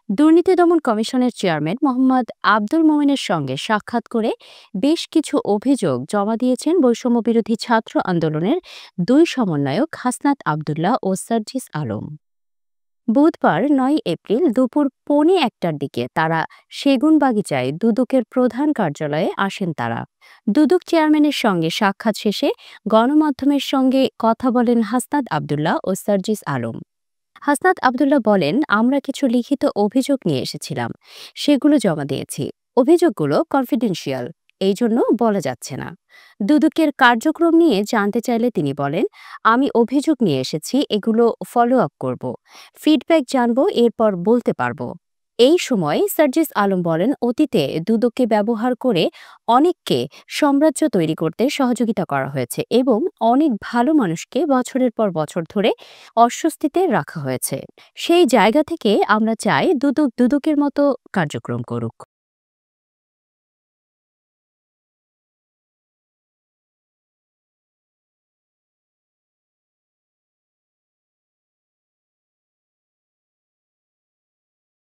দুর্নীতি দমন কমিশনের চেয়ারম্যান মোহাম্মদ আব্দুল মোমেনের সঙ্গে সাক্ষাৎ করে বেশ কিছু অভিযোগ জমা দিয়েছেন বৈষম্য বিরোধী ছাত্র আন্দোলনের দুই সমন্বয়ক হাসনাত আবদুল্লাহ ও সার্জিস আলম। বুধবার 9 এপ্রিল দুপুর পৌনে 1টার দিকে তারা সেগুনবাগিচায় দুদকের প্রধান কার্যালয়ে আসেন। তারা দুদক চেয়ারম্যানের সঙ্গে সাক্ষাৎ শেষে গণমাধ্যমের সঙ্গে কথা বলেন হাসনাত আবদুল্লাহ ও সার্জিস আলম। হাসনাত আবদুল্লাহ বলেন, আমরা কিছু লিখিত অভিযোগ নিয়ে এসেছিলাম, সেগুলো জমা দিয়েছি। অভিযোগগুলো কনফিডেন্সিয়াল, এই জন্য বলা যাচ্ছে না। দুদকের কার্যক্রম নিয়ে জানতে চাইলে তিনি বলেন, আমি অভিযোগ নিয়ে এসেছি, এগুলো ফলো আপ করব, ফিডব্যাক জানবো, এরপর বলতে পারবো। এই সময় সার্জিস আলম বলেন, অতীতে দুদককে ব্যবহার করে অনেককে সাম্রাজ্য তৈরি করতে সহযোগিতা করা হয়েছে এবং অনেক ভালো মানুষকে বছরের পর বছর ধরে অস্বস্তিতে রাখা হয়েছে। সেই জায়গা থেকে আমরা চাই দুদক দুদকের মতো কার্যক্রম করুক।